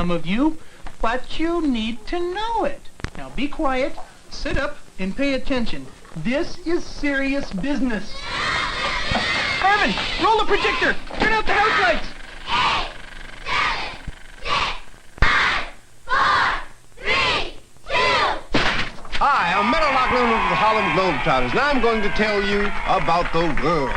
some of you, but you need to know it. Now be quiet, sit up, and pay attention. This is serious business. Marvin, roll the projector. Turn out the house lights. 8, 7, 6, 5, 4, 3, 2. Hi, I'm Meadowlark of the Harlem Globetrotters, and I'm going to tell you about the world.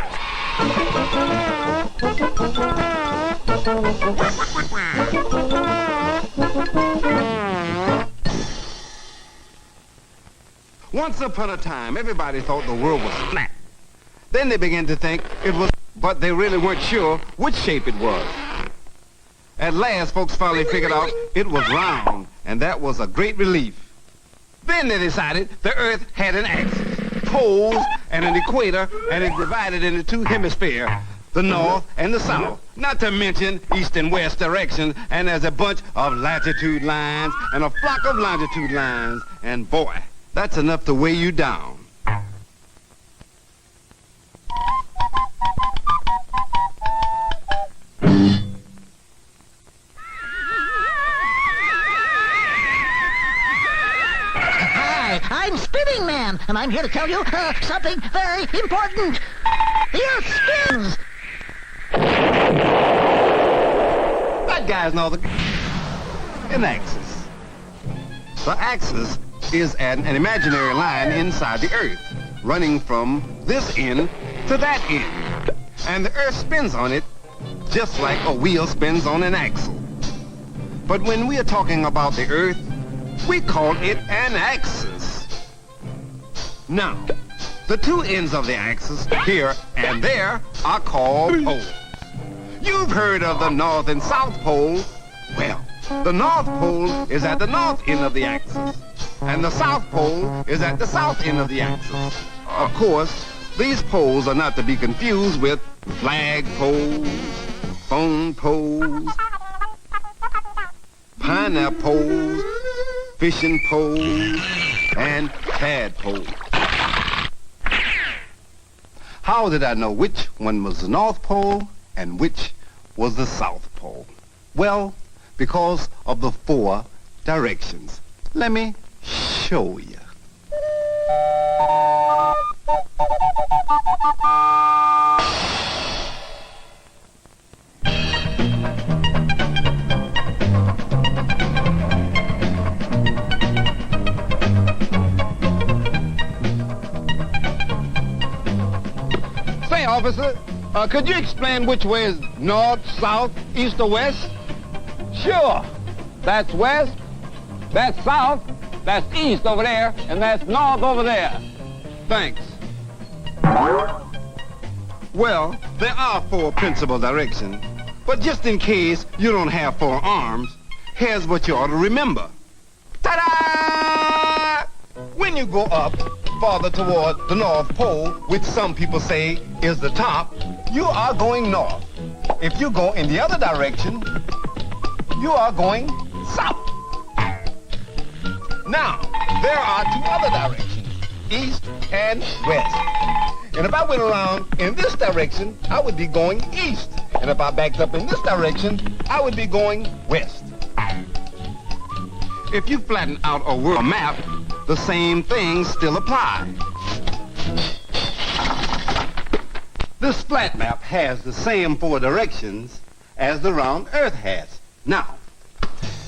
Once upon a time, everybody thought the world was flat. Then they began to think it was, but they really weren't sure which shape it was. At last, folks finally figured out it was round, and that was a great relief. Then they decided the Earth had an axis, poles, and an equator, and it divided into two hemispheres, the north and the south, not to mention east and west directions, and there's a bunch of latitude lines and a flock of longitude lines, and boy, that's enough to weigh you down. I'm Spinning Man, and I'm here to tell you something very important. The Earth spins. That guy's an axis. The axis is an imaginary line inside the Earth, running from this end to that end. And the Earth spins on it just like a wheel spins on an axle. But when we are talking about the Earth, we call it an axis. Now, the two ends of the axis, here and there, are called poles. You've heard of the North and South Pole. Well, the North Pole is at the north end of the axis, and the South Pole is at the south end of the axis. Of course, these poles are not to be confused with flag poles, phone poles, pineapple poles, fishing poles, and tadpoles. How did I know which one was the North Pole and which was the South Pole? Well, because of the 4 directions. Let me show you. Say, officer, could you explain which way is north, south, east, or west? Sure. That's west, that's south, that's east over there, and that's north over there. Thanks. Well, there are 4 principal directions, but just in case you don't have 4 arms, here's what you ought to remember. Ta-da! When you go up farther toward the North Pole, which some people say is the top, you are going north. If you go in the other direction, you are going south. Now, there are 2 other directions, east and west. And if I went around in this direction, I would be going east. And if I backed up in this direction, I would be going west. If you flatten out a world map, the same things still apply. This flat map has the same 4 directions as the round Earth has. Now,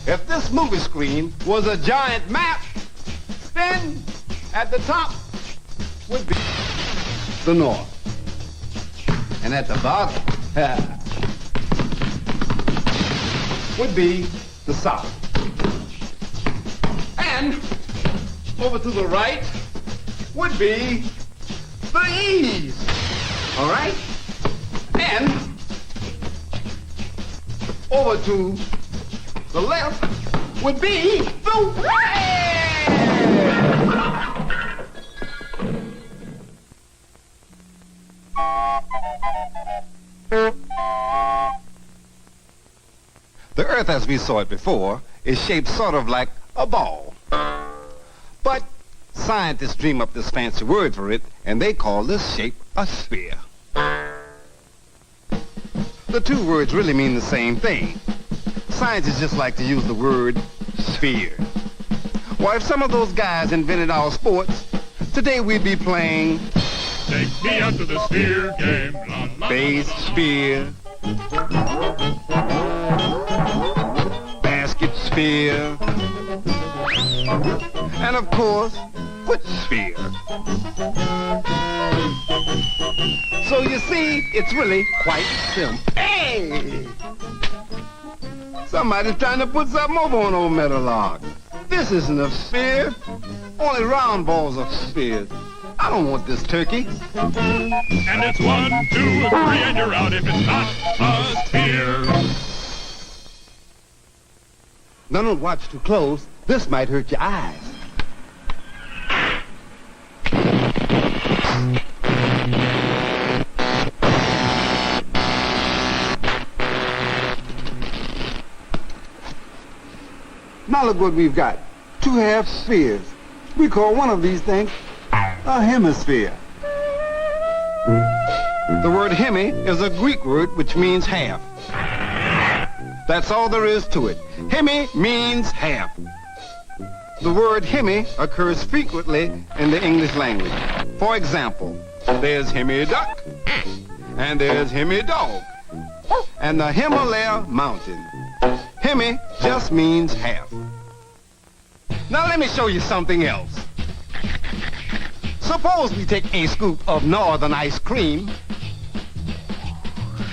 if this movie screen was a giant map, then at the top would be the north. And at the bottom would be the south. And over to the right would be the east. All right? And over to the left would be the west. The Earth as we saw it before is shaped sort of like a ball. But scientists dream up this fancy word for it, and they call this shape a sphere. The 2 words really mean the same thing. scientists just like to use the word sphere. Well, if some of those guys invented our sports, today we'd be playing Take me out to the sphere game. La, la, base sphere, basket sphere, and of course, foot sphere. So you see, it's really quite simple. Hey! Somebody's trying to put something over on old Meadowlark. This isn't a sphere. Only round balls are spheres. I don't want this turkey. And it's 1, 2, 3, and you're out if it's not a sphere. Now don't watch too close. This might hurt your eyes. Now look what we've got. 2 half spheres. We call one of these things a hemisphere. The word hemi is a Greek word which means half. That's all there is to it. Hemi means half. The word hemi occurs frequently in the English language. For example, there's hemi duck, and there's hemi dog, and the Himalaya mountain. Hemi just means half. Now let me show you something else. Suppose we take a scoop of northern ice cream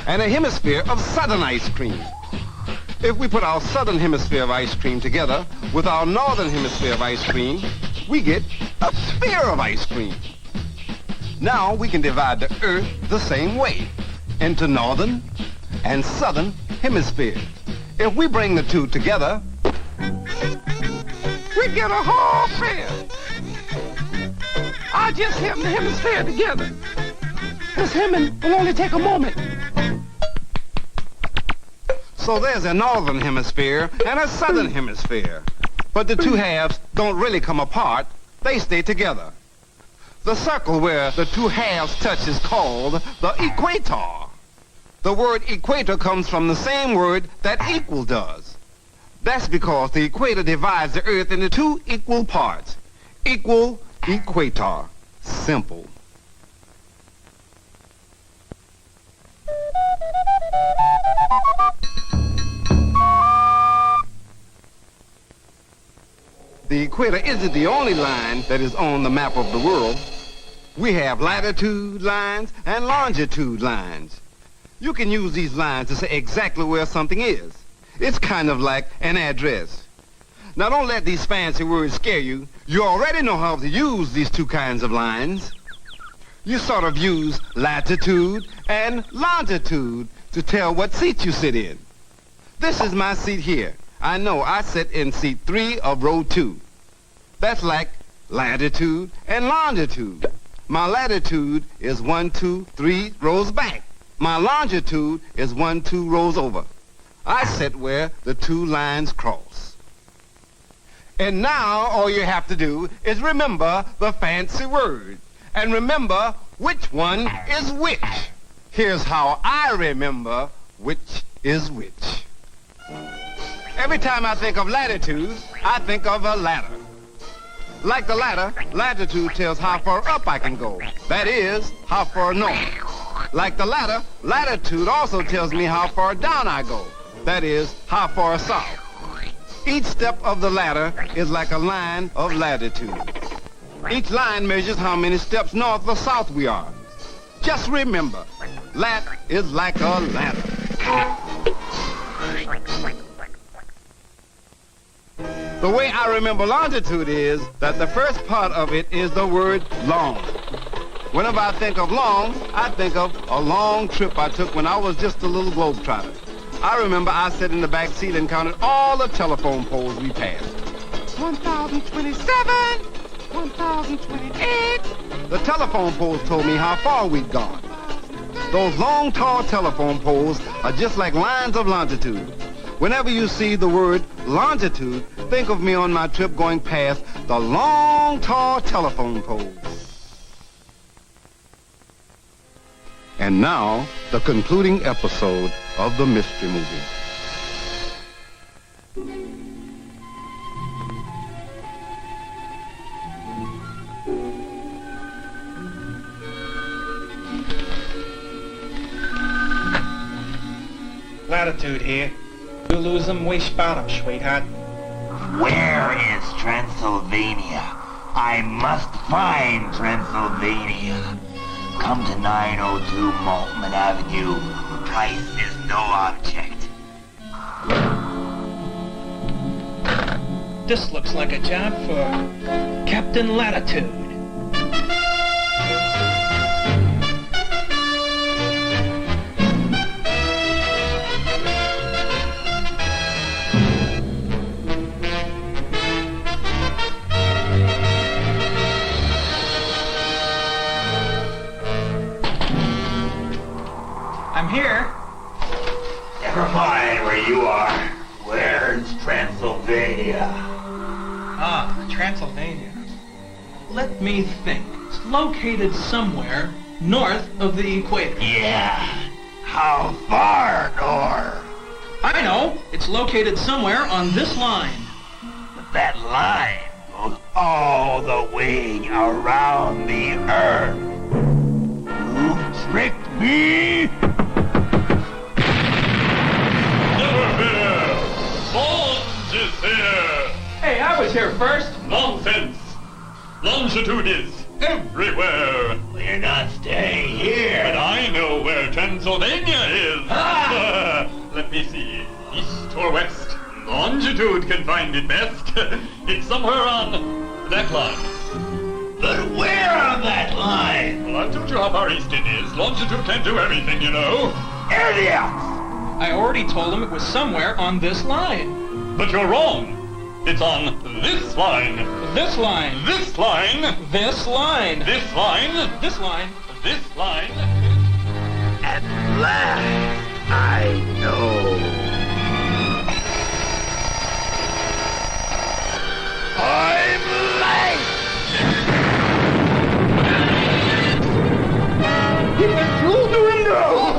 and a hemisphere of southern ice cream. If we put our southern hemisphere of ice cream together with our northern hemisphere of ice cream, we get a sphere of ice cream. Now we can divide the earth the same way into northern and southern hemispheres. If we bring the two together, we get a whole sphere. I just hem the hemisphere together. This hemming will only take a moment. So there's a northern hemisphere and a southern hemisphere. But the two halves don't really come apart. They stay together. The circle where the two halves touch is called the equator. The word equator comes from the same word that equal does. That's because the equator divides the earth into 2 equal parts. Equal equator. Simple. The equator isn't the only line that is on the map of the world. We have latitude lines and longitude lines. You can use these lines to say exactly where something is. It's kind of like an address. Now don't let these fancy words scare you. You already know how to use these 2 kinds of lines. You sort of use latitude and longitude to tell what seat you sit in. This is my seat here. I know I sit in seat 3 of row 2. That's like latitude and longitude. My latitude is 1, 2, 3 rows back. My longitude is 1, 2 rows over. I sit where the 2 lines cross. And now all you have to do is remember the fancy word. And remember which one is which. Here's how I remember which is which. Every time I think of latitude, I think of a ladder. Like the ladder, latitude tells how far up I can go. That is, how far north. Like the ladder, latitude also tells me how far down I go. That is, how far south. Each step of the ladder is like a line of latitude. Each line measures how many steps north or south we are. Just remember, lat is like a ladder. The way I remember longitude is that the first part of it is the word long. Whenever I think of long, I think of a long trip I took when I was just a little globetrotter. I remember I sat in the back seat and counted all the telephone poles we passed. 1,027, 1,028. The telephone poles told me how far we'd gone. Those long, tall telephone poles are just like lines of longitude. Whenever you see the word longitude, think of me on my trip going past the long, tall telephone poles. And now, the concluding episode of the mystery movie. Latitude here. You lose them, we spot them, sweetheart. Where is Transylvania? I must find Transylvania. Come to 902 Maltman Avenue. Price is no object. This looks like a job for Captain Latitude. I'm here. Never mind where you are. Where's Transylvania? Ah, Transylvania. Let me think. It's located somewhere north of the equator. Yeah. How far north? I know. It's located somewhere on this line. But that line goes all the way around the earth. You tricked me? Never fear! Launch is here! Hey, I was here first. Nonsense! Longitude is everywhere! We're not staying here. But I know where Transylvania is! Ah! Let me see. East or west? Longitude can find it best. It's somewhere on that line. But where on that line? Well, I told you how far east it is. Longitude can't do everything, you know. Idiots! I already told him it was somewhere on this line. But you're wrong. It's on this line. This line. This line. This line. This line. This line. This line. At last, I know. I'm late! He went through the window!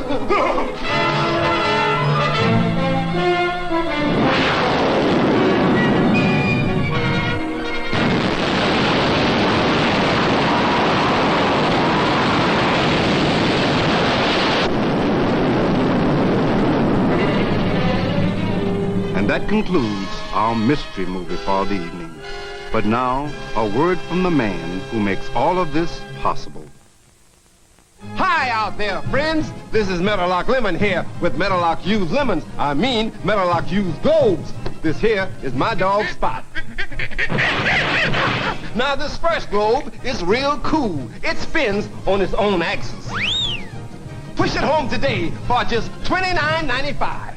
And that concludes our mystery movie for the evening. But now, a word from the man who makes all of this possible. Hi out there, friends. This is Meadowlark Lemon here with Meadowlark Used Lemons. I mean, Meadowlark Used Globes. This here is my dog Spot. Now, this first globe is real cool. It spins on its own axis. Push it home today for just $29.95.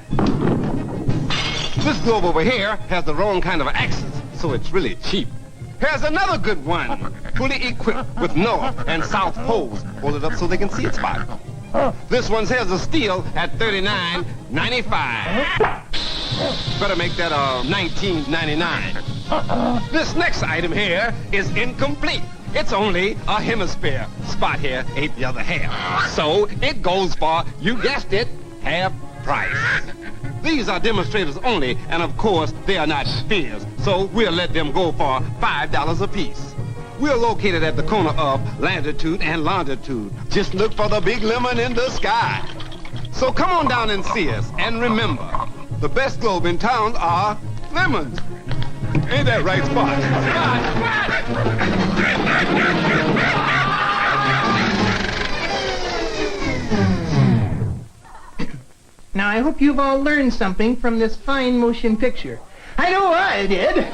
This globe over here has the wrong kind of axis, so it's really cheap. Here's another good one, fully equipped with north and south poles. Hold it up so they can see it, Spot. This one's here's a steal at $39.95. Better make that $19.99. This next item here is incomplete. It's only a hemisphere. Spot here ate the other half. So it goes for, you guessed it, half price. These are demonstrators only, and of course, they are not spheres, so we'll let them go for $5 apiece. We're located at the corner of latitude and longitude. Just look for the big lemon in the sky. So come on down and see us, and remember, the best globe in town are lemons. Ain't that right, Spot? Now, I hope you've all learned something from this fine motion picture. I know I did.